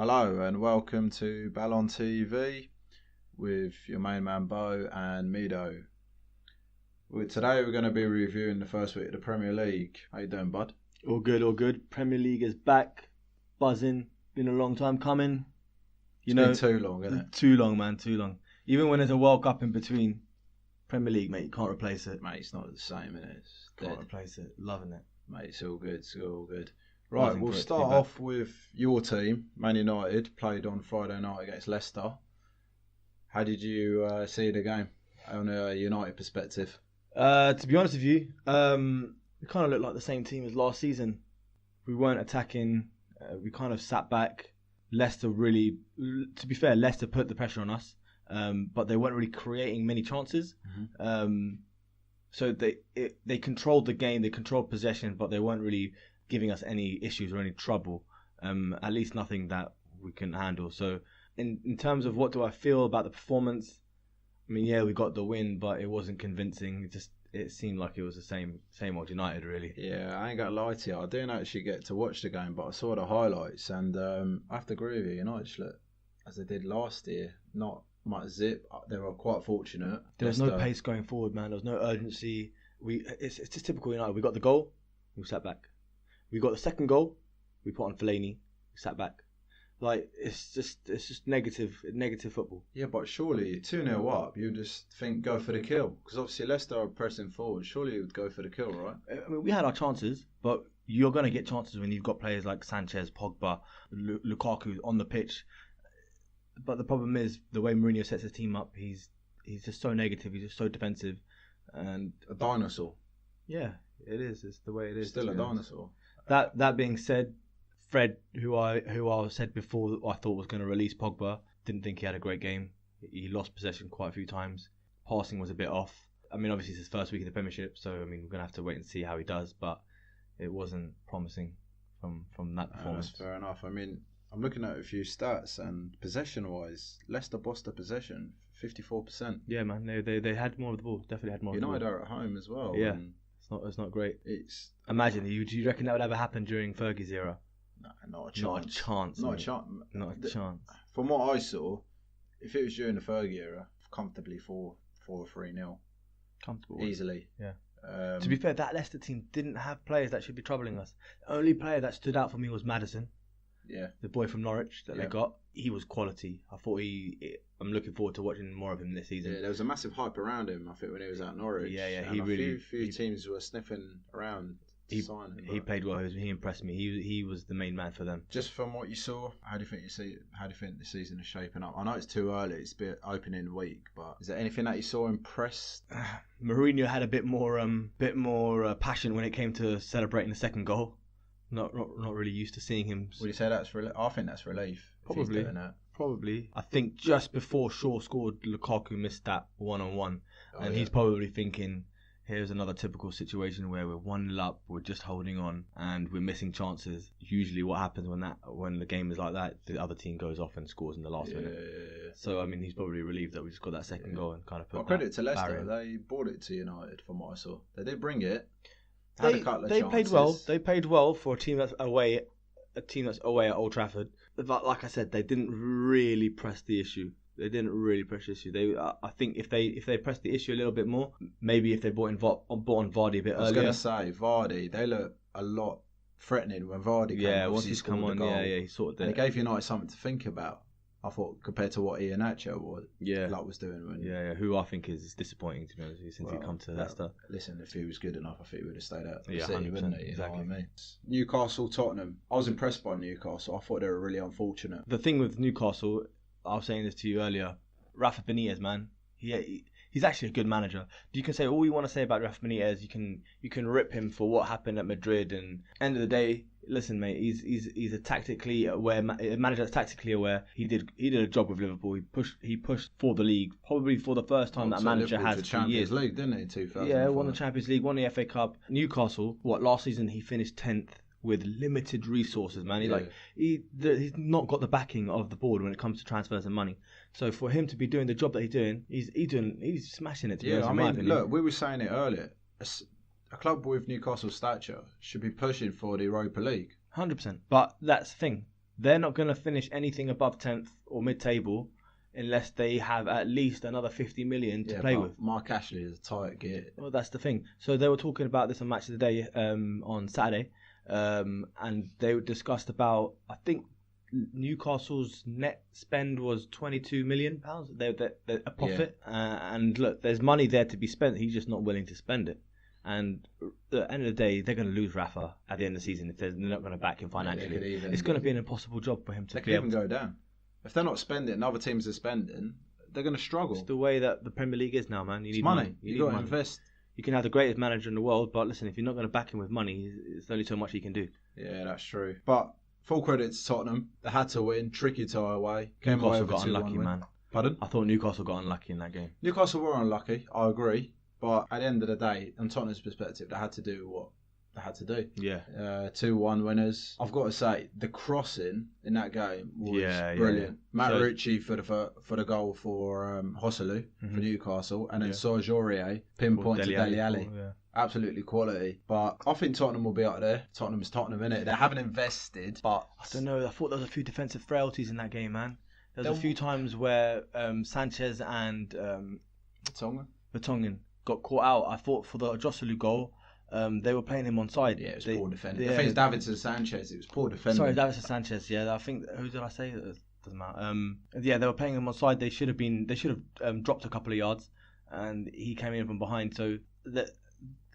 Hello and welcome to Ballon TV with your main man Bo and Mido. Today we're going to be reviewing the first week of the Premier League. How you doing, bud? All good. Premier League is back, buzzing. Been a long time coming. It's been too long, isn't it? Too long, man. Too long. Even when there's a World Cup in between, Premier League, mate, you can't replace it. Mate, it's not the same, innit? It's Can't dead. replace it. Loving it. Mate, it's all good. It's all good. Right, Buzzing we'll for it to start be back. off with your team, Man United, played on Friday night against Leicester. How did you see the game on a United perspective? To be honest with you, we kind of looked like the same team as last season. We weren't attacking. We kind of sat back. Leicester really, to be fair, Leicester put the pressure on us, but they weren't really creating many chances. So they controlled the game, they controlled possession, but they weren't really giving us any issues or any trouble. At least nothing that we can handle. So in terms of what do I feel about the performance, I mean, yeah, we got the win, but it wasn't convincing. It seemed like it was the same old United, really. Yeah, I ain't gonna lie to you. I didn't actually get to watch the game, but I saw the highlights, and I have to agree with you. United just looked as they did last year, not much zip. They were quite fortunate. There was no pace going forward, man. There was no urgency. It's just typical United. We got the goal, we sat back. We got the second goal, we put on Fellaini, we sat back. Like it's just negative football. Yeah, but surely 2-0 up, you just think go for the kill, because obviously Leicester are pressing forward. Surely you would go for the kill, right? I mean, we had our chances, but you're going to get chances when you've got players like Sanchez, Pogba, Lukaku on the pitch. But the problem is the way Mourinho sets his team up. He's just so negative. He's just so defensive, and A dinosaur. yeah, it is. It's the way it is. Still to a be honest. dinosaur. That being said, Fred, who I said before I thought was going to release Pogba, didn't think he had a great game. He lost possession quite a few times. Passing was a bit off. I mean, obviously it's his first week in the Premiership, so I mean we're gonna have to wait and see how he does. But it wasn't promising from that performance. That's fair enough. I mean, I'm looking at a few stats, and possession-wise, Leicester bossed the possession 54%. Yeah, man, they had more of the ball. Definitely had more. United of the ball. are at home as well. Yeah. And It's not great. it's Imagine, do you reckon that would ever happen during Fergie's era? not a chance. Not a chance. Not a mate. chance. Not a chance. From what I saw, if it was during the Fergie era, comfortably 4 or 3-0. Comfortable. Easily. Yeah. Um, To be fair, that Leicester team didn't have players that should be troubling us. The only player that stood out for me was Maddison, yeah. the boy from Norwich that Yeah. they got. He was quality. I'm looking forward to watching more of him this season. Yeah, there was a massive hype around him, I think, when he was at Norwich. Yeah, And a few teams were sniffing around to sign him. He but played well. He impressed me. He was the main man for them. Just from what you saw, how do you think the season is shaping up? I know it's too early, it's a bit opening week, but is there anything that you saw impressed? Mourinho had a bit more passion when it came to celebrating the second goal. Not really used to seeing him. Would you say that's relief? I think that's relief. if he's Probably. doing that. Probably. I think just before Shaw scored, Lukaku missed that one-on-one. And he's probably thinking, here's another typical situation where we're 1-0 up, we're just holding on, and we're missing chances. Usually what happens when the game is like that, the other team goes off and scores in the last minute. Yeah. So, I mean, he's probably relieved that we just got that second goal and kind of put Well, credit to that Leicester. barrier. They brought it to United, from what I saw. They did bring it. Had a couple of They played well. chances. They played well for a team that's away at Old Trafford. But like I said, they didn't really press the issue. I think if they pressed the issue a little bit more, maybe if they brought on Vardy a bit earlier. I was going to say, Vardy, they look a lot threatening when Vardy came. Yeah, obviously once he's come scored on, the goal. he sort of And did. it gave United something to think about, I thought, compared to what Iheanacho was doing. When, Who I think is disappointing, to be honest with you, since he come to Leicester. Listen, if he was good enough, I think he would have stayed out. Yeah, City, 100%, wouldn't he? exactly. You know what I mean? Newcastle, Tottenham. I was impressed by Newcastle. I thought they were really unfortunate. The thing with Newcastle, I was saying this to you earlier, Rafa Benitez, man, he's actually a good manager. You can say all you want to say about Rafa Benitez. You can rip him for what happened at Madrid, and end of the day, listen, mate, he's a tactically aware a manager that's tactically aware. He did a job with Liverpool. He pushed for the league, probably for the first time that manager Liverpool has to for Champions years. League, didn't he? 2005. Yeah, won the Champions League, won the FA Cup. Newcastle, last season he finished 10th with limited resources, man. He's not got the backing of the board when it comes to transfers and money. So for him to be doing the job that he's doing, he's smashing it. I mean, look, we were saying it earlier. A club with Newcastle's stature should be pushing for the Europa League. 100%. But that's the thing. they're not going to finish anything above 10th or mid-table unless they have at least another 50 million to play with. Mark Ashley is a tight git. Well, that's the thing. So they were talking about this on Match of the Day on Saturday, and they discussed about, I think, Newcastle's net spend was £22 million. They're a profit, and look, there's money there to be spent. He's just not willing to spend it. And at the end of the day, they're going to lose Rafa at the end of the season if they're not going to back him financially. It's going to be an impossible job for him to be able to go down. If they're not spending, and other teams are spending, they're going to struggle. It's the way that the Premier League is now, man. You need money. You got to money. invest. You can have the greatest manager in the world, but listen, if you're not going to back him with money, there's only so much he can do. Yeah, that's true. But full credit to Tottenham. They had to win. Tricky tie away. Newcastle got unlucky, man. Pardon? I thought Newcastle got unlucky in that game. Newcastle were unlucky. I agree. But at the end of the day, on Tottenham's perspective, they had to do what they had to do. Yeah. 2-1 winners. I've got to say, the crossing in that game was brilliant. Matt Ritchie for the goal for Hosselu for Newcastle, and then Serge Aurier pinpoint to Dele Alli. Absolutely quality. But I think Tottenham will be up there. Tottenham's Tottenham, innit? They haven't invested, but I don't know. I thought there was a few defensive frailties in that game, man. There was a few times where Sanchez and Vertonghen got caught out. I thought for the Joselu goal, they were playing him on side. Yeah, it was poor defending. I think it's Davinson Sanchez. It was poor defending. Sorry, Davinson Sanchez. Yeah, I think. Who did I say? It doesn't matter. Yeah, they were playing him on side. They should have dropped a couple of yards, and he came in from behind. So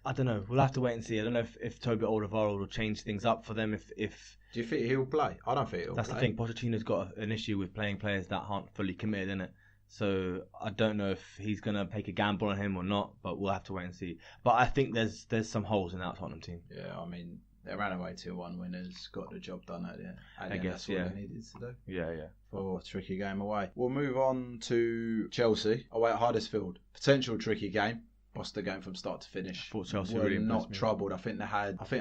I don't know. We'll have to wait and see. I don't know if Toby Alderweireld will change things up for them. If do you think he'll play? I don't think he'll. That's the thing. Pochettino's got an issue with playing players that aren't fully committed, innit? So I don't know if he's going to take a gamble on him or not, but we'll have to wait and see. But I think there's some holes in that Tottenham team. Yeah, I mean, they ran away 2-1 winners, got the job done at the end. I guess, that's what they needed to do. Yeah. For a tricky game away. We'll move on to Chelsea, away at Huddersfield. Potential tricky game. Lost the game from start to finish. I thought Chelsea were really not troubled. I think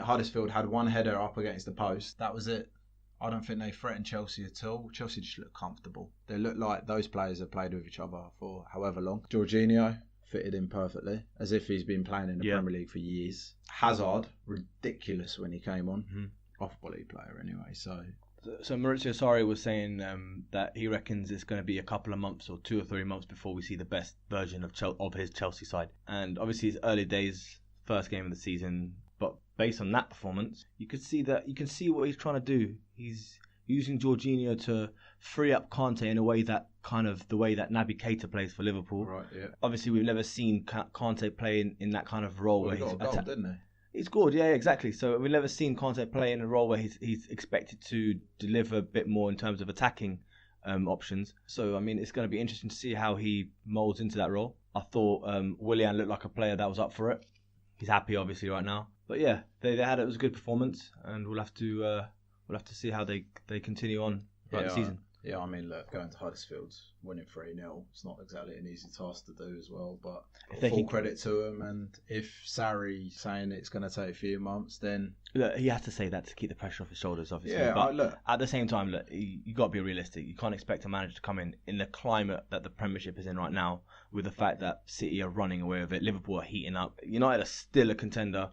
Huddersfield had one header up against the post. That was it. I don't think they threatened Chelsea at all. Chelsea just looked comfortable. They looked like those players have played with each other for however long. Jorginho fitted in perfectly, as if he's been playing in the Premier League for years. Hazard, ridiculous when he came on. Off-volley player anyway, so Maurizio Sarri was saying that he reckons it's going to be a couple of months or 2 or 3 months before we see the best version of his Chelsea side. And obviously it's early days, first game of the season, but based on that performance, you can see what he's trying to do. He's using Jorginho to free up Kante in a way that the way that Naby Keita plays for Liverpool. Right, yeah. Obviously, we've never seen Kante play in that kind of role where he got a goal, didn't he? He scored, yeah, exactly. So we've never seen Kante play in a role where he's expected to deliver a bit more in terms of attacking options. So I mean, it's going to be interesting to see how he molds into that role. I thought Willian looked like a player that was up for it. He's happy, obviously, right now. But yeah, it was a good performance, and we'll have to see how they continue on throughout the season. Yeah, I mean, look, going to Huddersfield, winning 3-0, it's not exactly an easy task to do as well, but full credit to them. And if Sarri's saying it's going to take a few months, then look, he has to say that to keep the pressure off his shoulders, obviously. Yeah, but at the same time, look, you got to be realistic. You can't expect a manager to come in the climate that the Premiership is in right now, with the fact that City are running away with it, Liverpool are heating up, United are still a contender.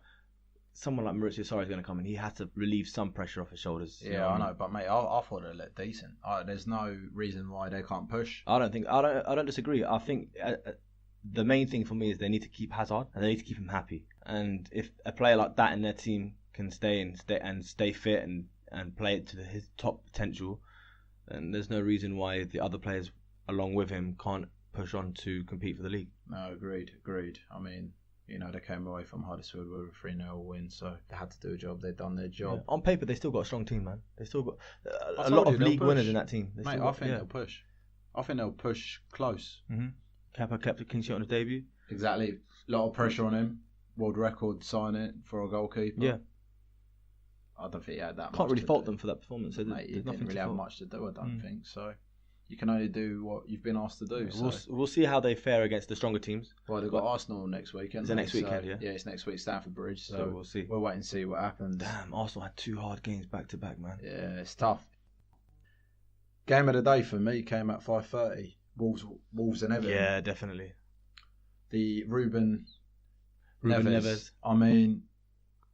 Someone like Maurizio Sarri is going to come in. He has to relieve some pressure off his shoulders. Yeah, I know, but mate, I thought they looked decent. There's no reason why they can't push. I don't disagree. I think the main thing for me is they need to keep Hazard and they need to keep him happy. And if a player like that in their team can stay fit and play it to his top potential, then there's no reason why the other players along with him can't push on to compete for the league. No, agreed. I mean, they came away from Huddersfield with a 3-0 win, so they had to do a job. They've done their job. Yeah. On paper, they still got a strong team, man. They still got a lot of league winners in that team. Mate, I think they'll push. I think they'll push close. Mm-hmm. Kepa kept a clean sheet on his debut. Exactly. A lot of pressure on him. World record signing for a goalkeeper. Yeah. I don't think he had that much. Can't really fault them for that performance. Mate, he didn't really have much to do, I don't think. So you can only do what you've been asked to do. Yeah, we'll see how they fare against the stronger teams. Well, they've got Arsenal next weekend. Is it next weekend, yeah? Yeah, it's next week, Stamford Bridge. So we'll see. We'll wait and see what happens. Damn, Arsenal had 2 hard games back to back, man. Yeah, it's tough. Game of the day for me came at 5:30. Wolves and Everton. Yeah, definitely. The Ruben Neves. I mean,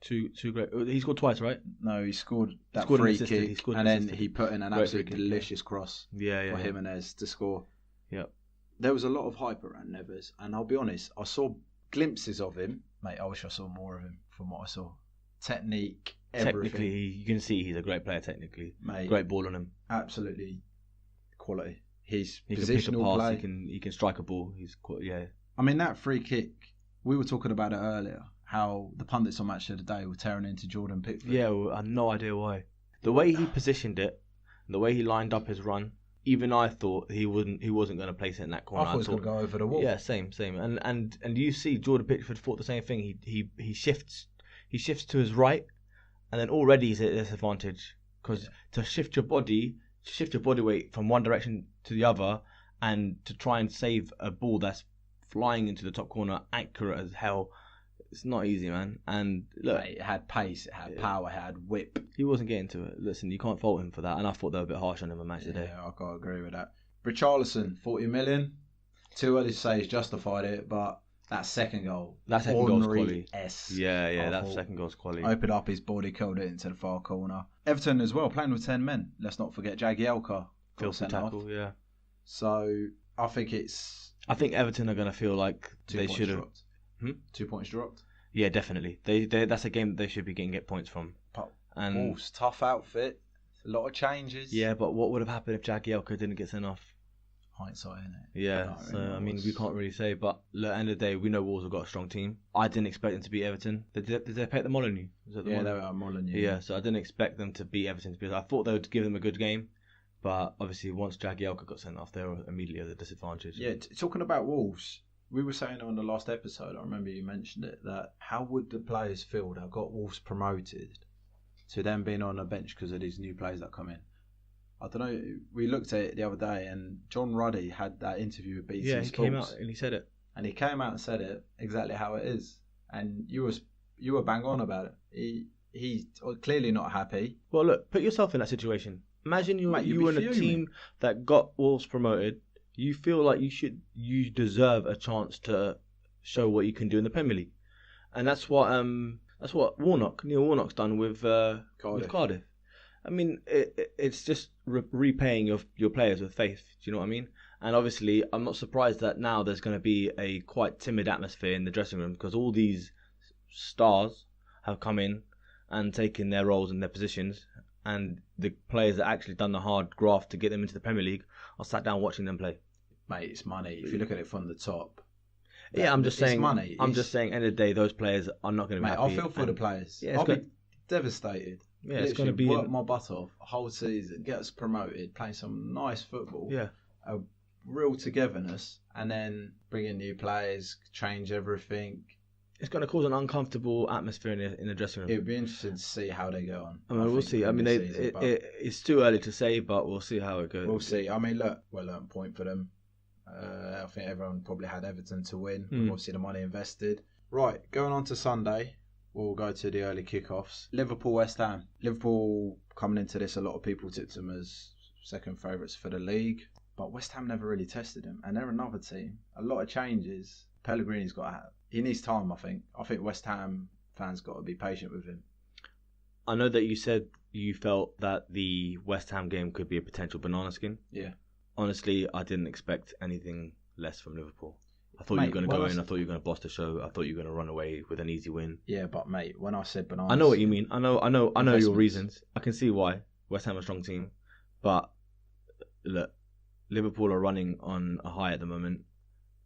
Two great. He scored twice, right? No, he scored that scored free and assisted. kick, He scored and and then assisted. he put in an Great absolute free kick, delicious cross Yeah. for Jimenez to score. Yep. There was a lot of hype around Neves, and I'll be honest, I saw glimpses of him. Mate, I wish I saw more of him from what I saw. Technique, everything. Technically, you can see he's a great player. Technically, Mate, great ball on him. absolutely quality. His He can pick a positional pass. play. He can strike a ball. Yeah. I mean, that free kick, we were talking about it earlier, how the pundits on Match of the Day were tearing into Jordan Pickford. Yeah, well, I have no idea why. The way he positioned it, the way he lined up his run, even I thought he wasn't going to place it in that corner. I thought he was going to go over the wall. Yeah, same. And you see Jordan Pickford thought the same thing. He shifts to his right, and then already he's at a disadvantage because to shift your body weight from one direction to the other, and to try and save a ball that's flying into the top corner, accurate as hell. It's not easy, man. And look, Mate, it had pace, it had power, it had whip. he wasn't getting to it. Listen, you can't fault him for that. And I thought they were a bit harsh on him on Match today. Yeah, I can't agree with that. Richarlison, 40 million. Too early to say he's justified it, but that second goal. That second goal's quality. S. Yeah, that second goal's quality. Opened up his body, curled it into the far corner. Everton as well, playing with 10 men. Let's not forget Jagielka. got Filthy sent tackle, off. yeah. So I think it's I think Everton are going to feel like 2 they points should have. dropped. Hmm? 2 points dropped. Yeah, definitely. They that's a game that they should be getting points from. But And Wolves, tough outfit. A lot of changes. yeah, but what would have happened if Jagielka didn't get sent off? Hindsight, innit? Yeah, I so don't know I mean, what's- we can't really say. But at the end of the day, we know Wolves have got a strong team. I didn't expect them to beat Everton. Did they play at the Molineux? Was it the Yeah, Molineux? they were Molyneux. Yeah, so I didn't expect them to beat Everton. I thought they would give them a good game, but obviously once Jagielka got sent off, they were immediately at a disadvantage. Yeah, talking about Wolves, we were saying on the last episode, I remember you mentioned it, that how would the players feel that got Wolves promoted to them being on a bench because of these new players that come in? I don't know. We looked at it the other day, and John Ruddy had that interview with BT Yeah, he Sports, came out and he said it. and he came out and said it exactly how it is, and you were bang on about it. He's clearly not happy. Well, look, put yourself in that situation. Imagine Mate, you'd you be were in a fuming. team that got Wolves promoted. You feel like you deserve a chance to show what you can do in the Premier League, and that's what Neil Warnock's done with Cardiff. I mean, it's just repaying your players with faith. Do you know what I mean? And obviously, I'm not surprised that now there's going to be a quite timid atmosphere in the dressing room because all these stars have come in and taken their roles and their positions, and the players that actually done the hard graft to get them into the Premier League are sat down watching them play. Mate, it's money. If you look at it from the top. Yeah, I'm just it's saying. money. I'm just saying. End of the day, those players are not going to be Mate, happy. I feel for the players. Yeah, it's I'll good. be devastated. Yeah, it's going to be. work my butt off whole season, get us promoted, playing some nice football. Yeah. A real togetherness, and then bring in new players, change everything. It's going to cause an uncomfortable atmosphere in the dressing room. It'd be interesting to see how they go on. I mean, we'll think see. I mean, this season, but it's too early to say, but we'll see how it goes. we'll see. I mean, look, well-earned point for them. I think everyone probably had Everton to win. With obviously the money invested. Right, going on to Sunday. We'll go to the early kickoffs. Liverpool, West Ham. Liverpool coming into this, a lot of people tipped them as second favourites for the league. But West Ham never really tested them. And they're another team. A lot of changes. Pellegrini's got to have. He needs time, I think. I think West Ham fans got to be patient with him. I know that you said you felt that the West Ham game could be a potential banana skin. Yeah. Honestly, I didn't expect anything less from Liverpool. I thought you Mate, were going to when go I in. s- I thought you were going to boss the show. I thought you were going to run away with an easy win. Yeah, but mate, when I said bananas... I know what you mean. I know your Investments. reasons. I can see why. West Ham are a strong team. But look, Liverpool are running on a high at the moment.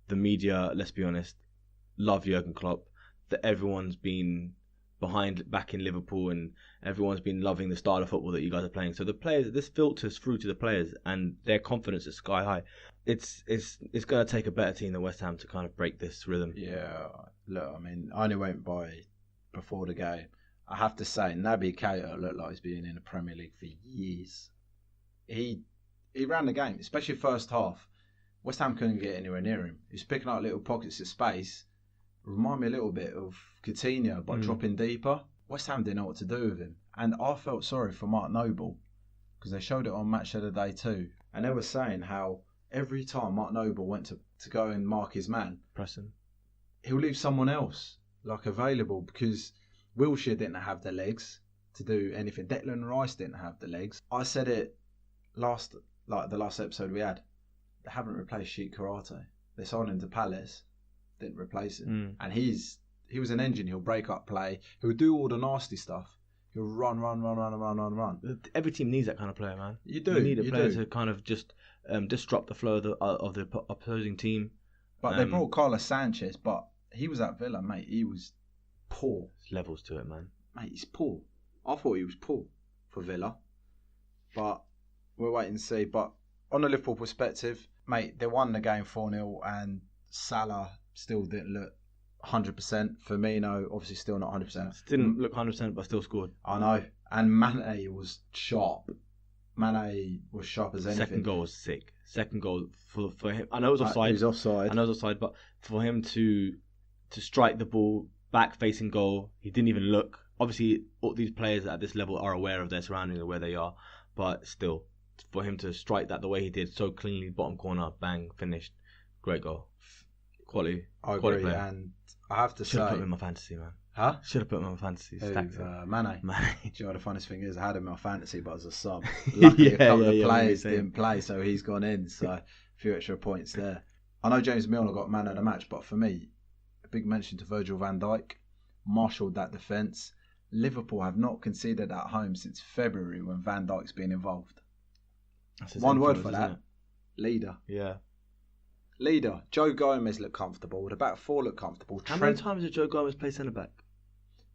The media, let's be honest, love Jurgen Klopp. That everyone's been back in Liverpool, and everyone's been loving the style of football that you guys are playing. So the players, this filters through to the players, and their confidence is sky high. It's going to take a better team than West Ham to kind of break this rhythm. Yeah, look, I mean, I only went by before the game. I have to say, Naby Keita looked like he's been in the Premier League for years. He ran the game, especially first half. West Ham couldn't get anywhere near him. He was picking out little pockets of space. Remind me a little bit of Coutinho, but dropping deeper. West Ham didn't know what to do with him. And I felt sorry for Mark Noble, because they showed it on Match of the Day too. And they were saying how every time Mark Noble went to go and mark his man, Preston. he'll leave someone else available, because Wilshere didn't have the legs to do anything. Declan Rice didn't have the legs. I said it the last episode we had. They haven't replaced Sheik Karate. They signed him to Palace, didn't replace him. And he was an engine. He'll break up play. He'll do all the nasty stuff. He'll run. Every team needs that kind of player, man. You do. You need a player to kind of just disrupt the flow of the opposing team. But they brought Carlos Sanchez, but he was at Villa, mate. He was poor. There's levels to it, man. Mate, he's poor. I thought he was poor for Villa. But we'll wait and see. But on a Liverpool perspective, mate, they won the game 4-0 and Salah still didn't look 100%. Firmino, obviously still not 100%. Didn't look 100%, but still scored. I know. And Mane was sharp. Mane was sharp as anything. Second goal was sick. Second goal for him. I know it was offside. He was offside. I know it was offside, but for him to strike the ball back facing goal, he didn't even look. Obviously, all these players at this level are aware of their surroundings and where they are, but still, for him to strike that the way he did, so cleanly, bottom corner, bang, finished, great goal. Quality. I quality agree, player. And I have to Should have say, put him in my fantasy, man. huh? Should have put him in my fantasy. Stacked him. Mane. Mane. Do you know what the funniest thing is? I had him in my fantasy, but as a sub. Luckily, a couple of players didn't play, so he's gone in. So a few extra points there. I know James Milner got man of the match, but for me, a big mention to Virgil van Dijk. Marshalled that defence. Liverpool have not conceded at home since February when Van Dijk's been involved. One word for that. Leader. Yeah. Leader. Joe Gomez looked comfortable. The back four looked comfortable. How many times did Joe Gomez play centre back?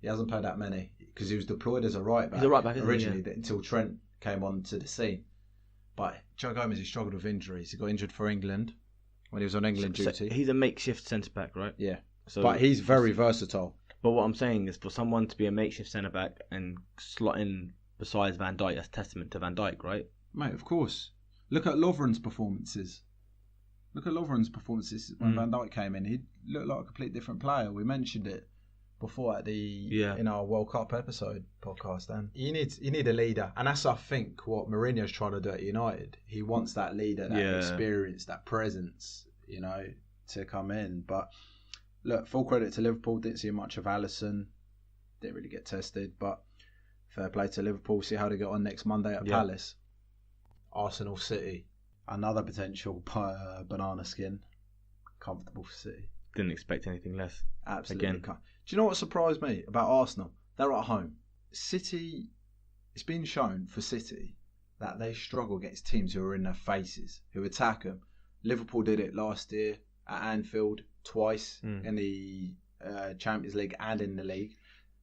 He hasn't played that many because he was deployed as a right back. He's a right back, isn't he? Originally, until Trent came onto the scene. But Joe Gomez, he struggled with injuries. He got injured for England when he was on England duty. He's a makeshift centre back, right? Yeah. So, but he's very versatile. But what I'm saying is, for someone to be a makeshift centre back and slot in besides Van Dijk, that's testament to Van Dijk, right? Mate, of course. Look at Lovren's performances. When Van Dijk came in. He looked like a completely different player. We mentioned it before in our World Cup episode podcast. And you need a leader, and that's I think what Mourinho's trying to do at United. He wants that leader, that experience, that presence, to come in. But look, full credit to Liverpool. Didn't see much of Alisson. Didn't really get tested, but fair play to Liverpool. See how they get on next Monday at Palace. Arsenal City. Another potential banana skin. Comfortable for City. Didn't expect anything less. Absolutely. Again. Do you know what surprised me about Arsenal? They're at home. City, it's been shown for City that they struggle against teams who are in their faces, who attack them. Liverpool did it last year at Anfield twice in the Champions League and in the league.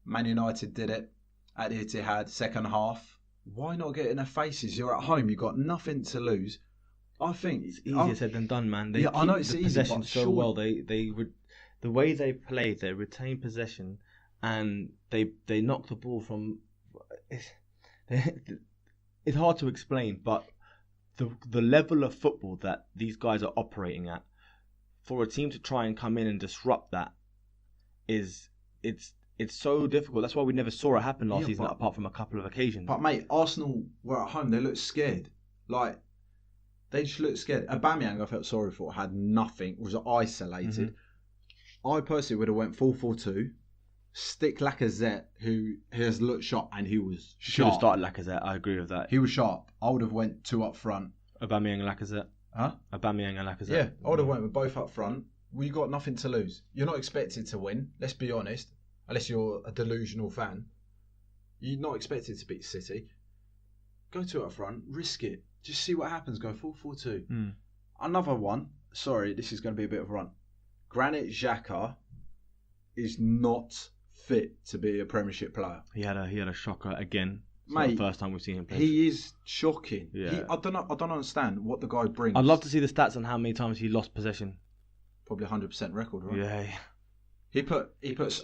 Man United did it at the Etihad second half. Why not get in their faces? You're at home. You've got nothing to lose. I think it's easier said than done, man. They keep I know it's the easy, possession but so well. The way they play, they retain possession, and they knock the ball from. It's hard to explain, but the level of football that these guys are operating at, for a team to try and come in and disrupt that, it's so difficult. That's why we never saw it happen last season, apart from a couple of occasions. But mate, Arsenal were at home. They looked scared. They just looked scared. Aubameyang, I felt sorry for, had nothing. Was isolated. I personally would have went 4-4-2. Stick Lacazette, who has looked sharp, and he was sharp. Should have started Lacazette. I agree with that. He was sharp. I would have went two up front. Aubameyang and Lacazette. Huh? Aubameyang and Lacazette. Yeah, I would have went with both up front. We got nothing to lose. You're not expected to win. Let's be honest. Unless you're a delusional fan, you're not expected to beat City. Go two up front. Risk it. Just see what happens. Go 4-4-2. Another one. Sorry, this is going to be a bit of a run. Granit Xhaka is not fit to be a Premiership player. He had a shocker again. It's Mate, the first time we've seen him play. He is shocking. Yeah. I don't understand what the guy brings. I'd love to see the stats on how many times he lost possession. Probably 100% record, right? Yeah. He put.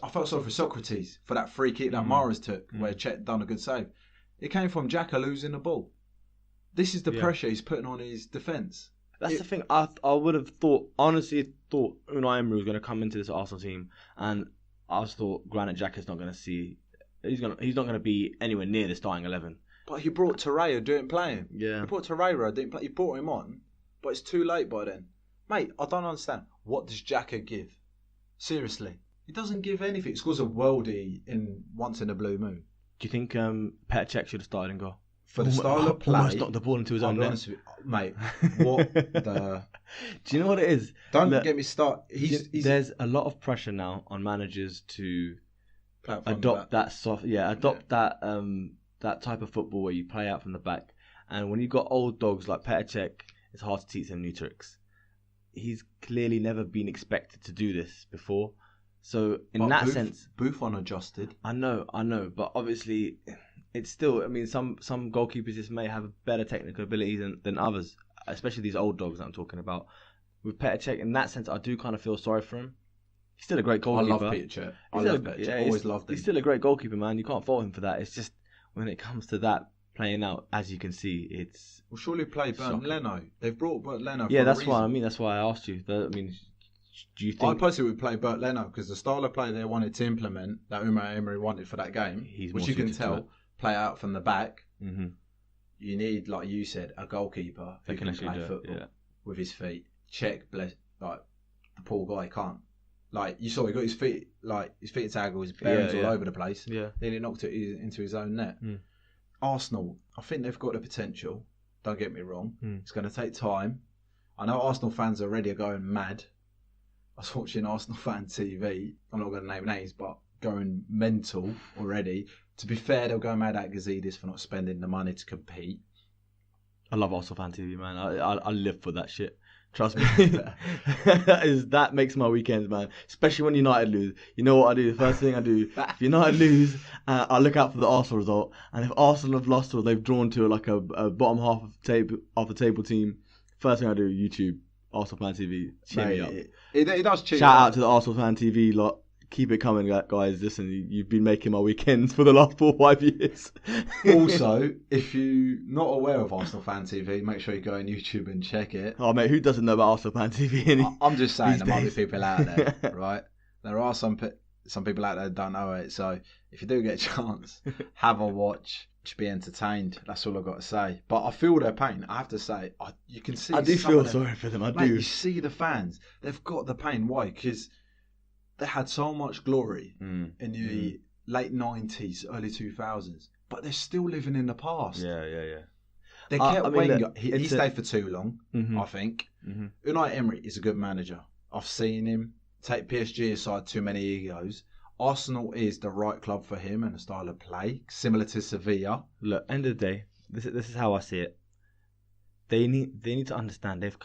I felt sorry for Socrates for that free kick that Mahrez took, where Chet done a good save. It came from Xhaka losing the ball. This is the pressure he's putting on his defence. That's the thing. I would have honestly thought Unai Emery was going to come into this Arsenal team, and I just thought Granit Xhaka's not going to see. He's not going to be anywhere near the starting 11. But he brought Torreira, didn't play him. Yeah. He brought Torreira, didn't play. He brought him on, but it's too late by then. Mate, I don't understand. What does Xhaka give? Seriously, He doesn't give anything. He scores a worldie once in a blue moon. Do you think Petr Cech should have started and go? For the style of play, almost knocked the ball into his own net. Honest with you, mate, what the... Do you know what it is? Don't get me started. There's a lot of pressure now on managers to adopt that that type of football where you play out from the back. And when you've got old dogs like Petr Cech, it's hard to teach them new tricks. He's clearly never been expected to do this before. So sense, Buffon adjusted. I know, but obviously, it's still. I mean, some goalkeepers just may have better technical ability than others, especially these old dogs that I'm talking about. With Petr Cech, in that sense, I do kind of feel sorry for him. He's still a great goalkeeper. I love Petr Cech. I love Petr Cech. Always loved him. He's still a great goalkeeper, man. You can't fault him for that. It's just when it comes to that playing out, as you can see, it's. Well, surely play Bernd Leno. They've brought Bernd Leno. Yeah, that's why. I mean, that's why I asked you. Do you think? I personally would play Bernd Leno because the style of play they wanted to implement, that Unai Emery wanted for that game, which you can tell, play out from the back. Mm-hmm. You need, like you said, a goalkeeper who can play football with his feet. Cech, like the poor guy can't. Like you saw, he got his feet taggled, his bearings all over the place. Yeah, then he knocked it into his own net. Mm. Arsenal, I think they've got the potential. Don't get me wrong. It's going to take time. I know Arsenal fans already are going mad. I was watching Arsenal fan TV. I'm not going to name names, but going mental already. To be fair, they'll go mad at Gazidis for not spending the money to compete. I love Arsenal fan TV, man. I live for that shit. Trust me. that makes my weekends, man. Especially when United lose. You know what I do? The first thing I do, if United lose, I look out for the Arsenal result. And if Arsenal have lost or they've drawn to like a bottom half of the table team, first thing I do, YouTube, Arsenal fan TV, cheer me up. It does cheer. Shout out to the Arsenal fan TV lot. Keep it coming, guys. Listen, you've been making my weekends for the last 4 or 5 years. Also, if you're not aware of Arsenal Fan TV, make sure you go on YouTube and check it. Oh, mate, who doesn't know about Arsenal Fan TV? I'm just saying, there might be people out there, right? There are some people out there that don't know it. So if you do get a chance, have a watch. Just be entertained. That's all I've got to say. But I feel their pain. I have to say, you can see. I do feel sorry for them. I do. You see the fans. They've got the pain. Why? Because they had so much glory in the late 90s, early 2000s, but they're still living in the past. Yeah. They kept Wenger. He stayed for too long, I think. Mm-hmm. Unai Emery is a good manager. I've seen him take PSG aside too many egos. Arsenal is the right club for him and a style of play, similar to Sevilla. Look, end of the day, this is how I see it. They need to understand they've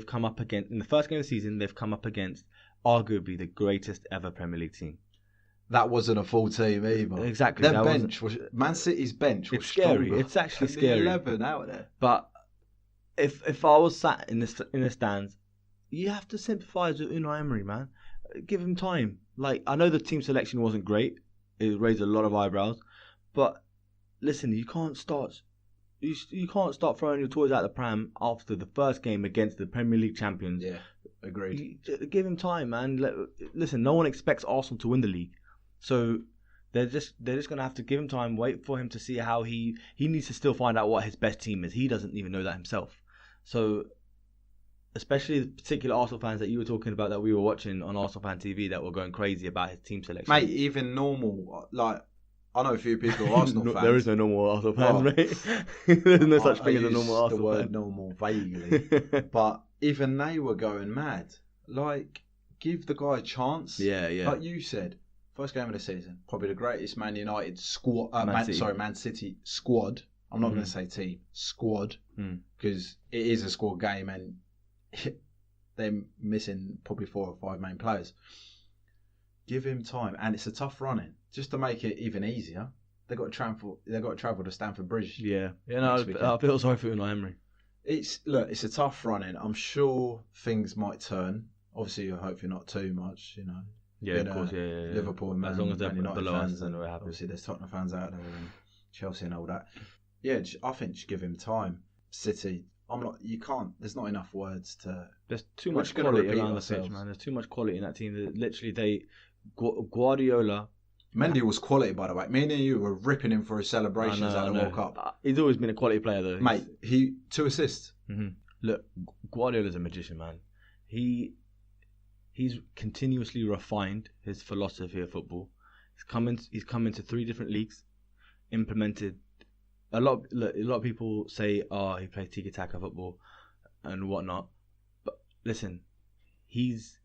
come up against, in the first game of the season, they've come up against arguably the greatest ever Premier League team. That wasn't a full team either. Exactly. Their bench was Man City's bench was scary. stronger. It's actually scary. 11 out there. But if I was sat in the stands, you have to sympathise with Unai Emery, man. Give him time. Like, I know the team selection wasn't great. It raised a lot of eyebrows. But listen, you can't start throwing your toys out the pram after the first game against the Premier League champions. Yeah, agreed. Give him time, man. Listen, no one expects Arsenal to win the league, so they're just going to have to give him time. Wait for him to see how he needs to still find out what his best team is. He doesn't even know that himself. So, especially the particular Arsenal fans that you were talking about that we were watching on Arsenal Fan TV that were going crazy about his team selection. Mate, even normal, like, I know a few people who are Arsenal fans. There is no normal Arsenal fans, mate. There's no such thing as a normal Arsenal fan. The word normal vaguely. But even they were going mad. Like, give the guy a chance. Yeah. Like you said, first game of the season, probably the greatest Man United squad. Man City squad. I'm not going to say team. Squad. Because it is a squad game and they're missing probably 4 or 5 main players. Give him time, and it's a tough running. Just to make it even easier, they got to travel to Stamford Bridge. Yeah. No, I feel sorry for Unai Emery. It's a tough running. I'm sure things might turn. Obviously, I hope you're not too much, you know. Yeah, of course. Yeah. Liverpool and as long as they're United below fans, us, then we're happy. Obviously, there's Tottenham fans out there and Chelsea and all that. Yeah, I think just give him time. City. You can't. There's not enough words to. There's too much quality around the pitch, man. There's too much quality in that team. Literally, Guardiola. Mendy was quality, by the way. Me and you were ripping him for his celebrations at the World Cup. He's always been a quality player, though. Mate, he 2 assists. Mm-hmm. Look, Guardiola's a magician, man. He he's continuously refined his philosophy of football. He's come into 3 different leagues, implemented a lot of people say, oh, he plays tiki-taka football and whatnot. But listen, he's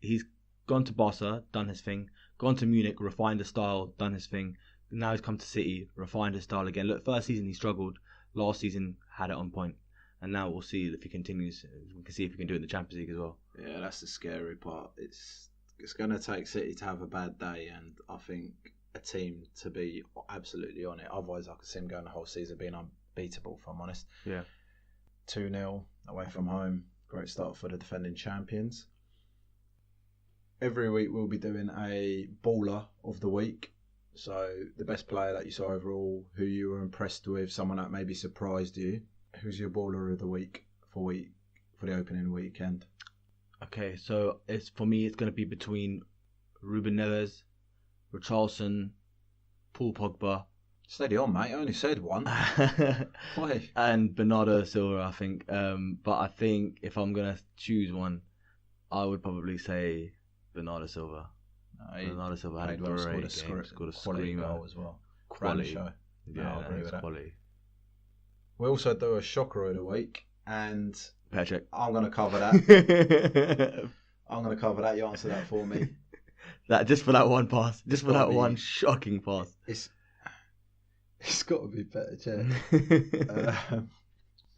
gone to Barca, done his thing, gone to Munich, refined the style, done his thing. Now he's come to City, refined his style again. Look, first season he struggled, last season had it on point. And now we'll see if he continues. We can see if he can do it in the Champions League as well. Yeah, that's the scary part. It's going to take City to have a bad day, and I think a team to be absolutely on it. Otherwise, I could see him going the whole season being unbeatable, if I'm honest. Yeah. 2-0 away from home. Great start for the defending champions. Every week we'll be doing a baller of the week. So the best player that you saw overall, who you were impressed with, someone that maybe surprised you. Who's your baller of the week for the opening weekend? Okay, so it's going to be between Ruben Neves, Richarlison, Paul Pogba. Steady on, mate. I only said one. Why? And Bernardo Silva, I think. But I think if I'm going to choose one, I would probably say Bernardo Silva. Bernardo Silva had a great game. Scored a screamer goal as well. Quality. Show. Yeah, I'll agree with that. quality. We also do a shocker of the week, and Patrick. I'm going to cover that. I'm going to cover that. You answer that for me. That just for that one pass, just for that one shocking pass. It's got to be better, Chair.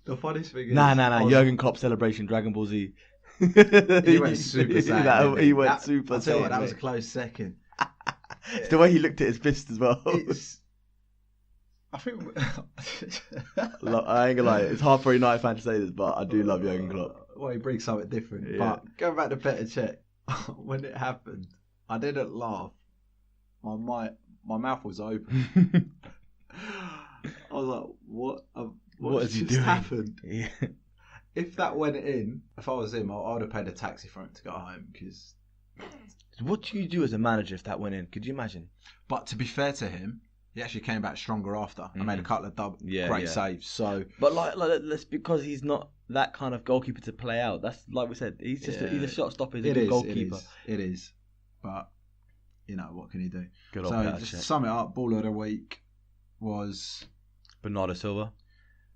The funniest thing is... Nah. Jurgen Klopp celebration, Dragon Ball Z. He went super sad. He went super sad. That was a close second. It's the way he looked at his fist as well. I think... I ain't gonna lie, it's hard for a United fan to say this, but I do love Jurgen Klopp. Well, he brings something different. Yeah. But going back to Petr Cech, when it happened, I didn't laugh. My mouth was open. I was like, what has just happened? Yeah. If that went in, if I was him, I would have paid a taxi for him to go home. Because what do you do as a manager if that went in? Could you imagine? But to be fair to him, he actually came back stronger after. I made a couple of great saves. So, but like that's because he's not that kind of goalkeeper to play out. That's like we said, he's a shot stopper. He's a good goalkeeper. It is. But you know what can he do? Good so just to sum it up, baller of the week was Bernardo Silva,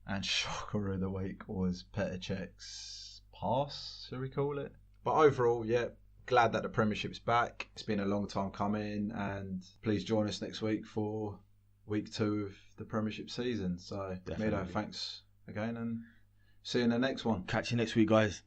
and shocker of the week was Petr Cech's pass, shall we call it? But overall, yeah, glad that the Premiership's back. It's been a long time coming, and please join us next week for week 2 of the Premiership season. So, Mido, thanks again, and see you in the next one. Catch you next week, guys.